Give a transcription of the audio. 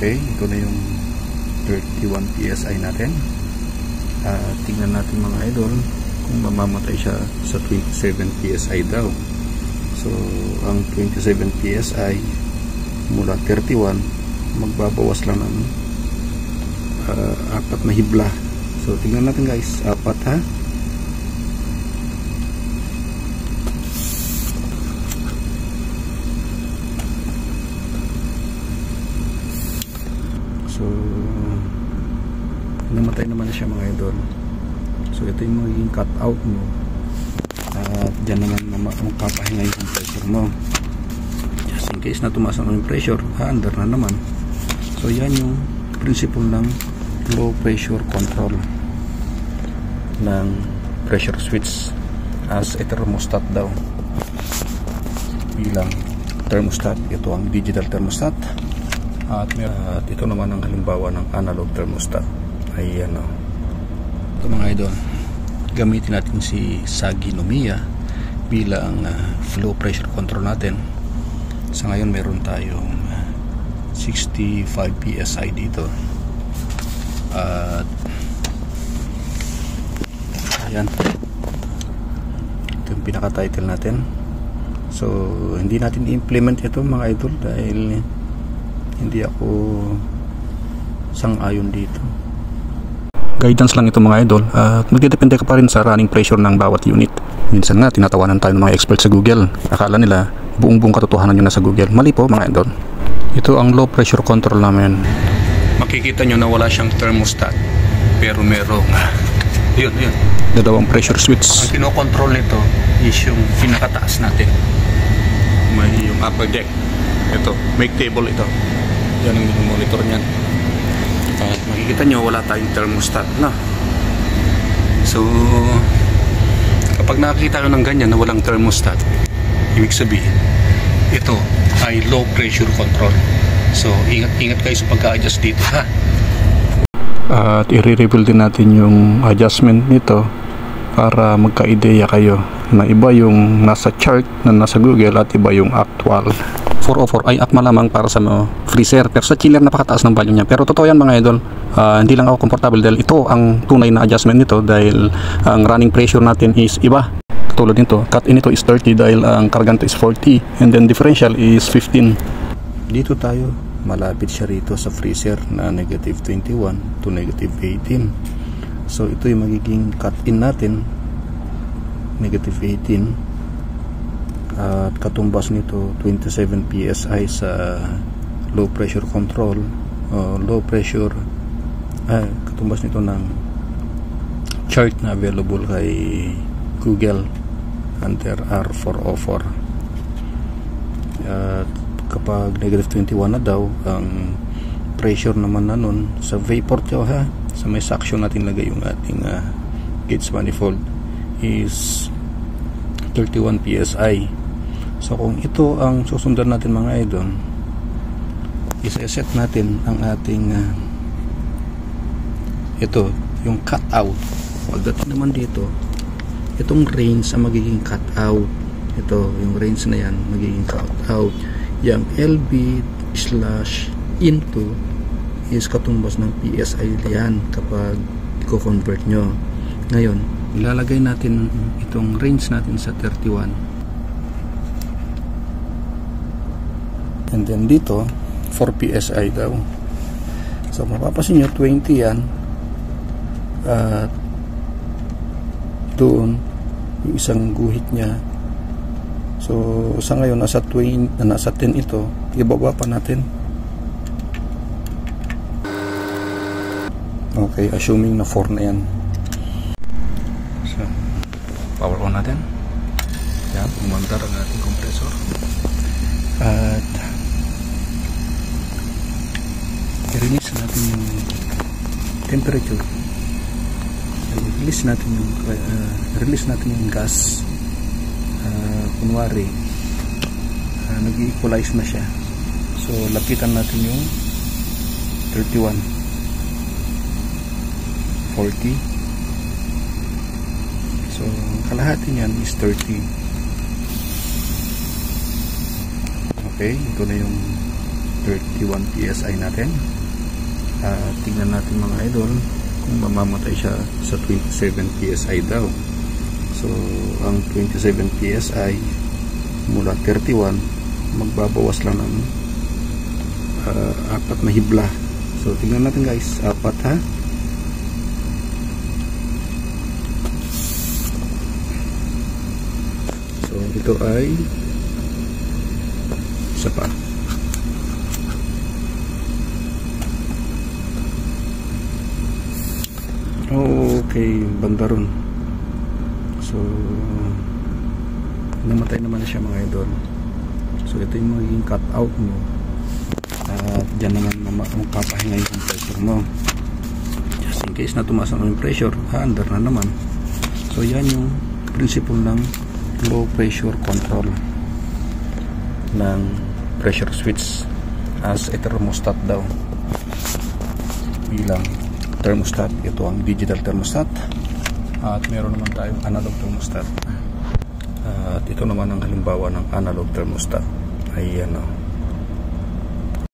Okay, ito na yung 31 PSI natin. Tingnan natin mga idol kung mamamatay siya sa 27 PSI daw. So ang 27 PSI mula 31 magbabawas lang ng 4 na hibla. So tingnan natin guys, 4 ha. So namatay naman siya mga idol. So ito yung magiging cut out mo, at dyan naman magpapahinga yung compressor mo just in case na tumaas na yung pressure, under na naman. So yan yung principle ng low pressure control ng pressure switch as a thermostat daw. Bilang thermostat, ito ang digital thermostat, at ito naman ang halimbawa ng analog thermostat. Ayan o. Ito mga idol, gamitin natin si Sagi Nomiya bilang flow pressure control natin. Sa ngayon meron tayong 65 PSI dito. At ayan, ito yung pinaka-title natin. So hindi natin i-implement ito mga idol dahil hindi ako sang-ayon dito. Guidance lang ito mga idol, at magdedepende ka pa rin sa running pressure ng bawat unit. Minsan nga tinatawanan tayo ng mga experts sa Google, akala nila buong katotohanan yun na sa Google. Mali po mga idol. Ito ang low pressure control namin. Makikita nyo na wala siyang thermostat, pero merong yun dalawang pressure switch. Ang kinokontrol nito is yung pinakataas natin, may yung upper deck. Ito, make table ito, yan ang monitor nyan. At makikita nyo wala tayong thermostat na. So kapag nakakita nyo ng ganyan na walang thermostat, ibig sabihin ito ay low pressure control. So ingat kayo sa pagka-adjust dito ha. At i-reveal din natin yung adjustment nito para magka-ideya kayo na iba yung nasa chart na nasa Google at iba yung actual. 404 ay akma lamang para sa freezer, pero sa chiller napakataas ng value niya. Pero totoo yan mga idol, hindi lang ako comfortable dahil ito ang tunay na adjustment nito, dahil ang running pressure natin is iba. Katulad nito, cut in ito is 30 dahil ang kargante is 40 and then differential is 15. Dito tayo, malapit siya rito sa freezer na negative 21 to negative 18. So ito yung magiging cut in natin, negative 18. At katumbas nito 27 PSI sa low pressure control, low pressure, katumbas nito ng chart na available kay Google under R404. At kapag negative 21 na daw, ang pressure naman na nun sa vapor nyo ha, sa may suction natin lagay yung ating gauge manifold, is 31 PSI. So kung ito ang susundan natin mga idol, isa-set natin ang ating ito, yung cut out. Pagdating naman dito, itong range ang magiging cut out. Ito, yung range na yan magiging cut out. Yung LB/into is katumbas ng PSI yan kapag i-convert nyo. Ngayon, ilalagay natin itong range natin sa 31. And then dito 4 PSI daw. So mapapasin nyo 20 yan, at doon yung isang guhit nya. So sa ngayon nasa 20, nasa 10 ito, ibaba pa natin. Okay, assuming na 4 na yan. So power on natin. Yan, umandar ang ating compressor. At i-release natin yung temperature, release natin yung gas. Kunwari nag-equalize na siya, so lapitan natin yung 31, 40. So kalahati niyan is 30. Okay, ito na yung 31 PSI natin. Tingnan natin mga idol kung mamamatay siya sa 27 PSI daw. So ang 27 PSI mula 31 magbabawas lang ng 4 na hibla. So tingnan natin guys, 4 ha. So ito ay isa pa. Okay, banda ron. So namatay naman na siya mga idol. So ito yung magiging cut out mo, at dyan naman magpapahinga yung compressor mo just in case na tumaas ang pressure, under na naman. So yan yung principle ng low pressure control ng pressure switch as a thermostat daw. Bilang thermostat, ito ang digital thermostat, at meron naman tayong analog thermostat, at ito naman ang halimbawa ng analog thermostat. Ayan o.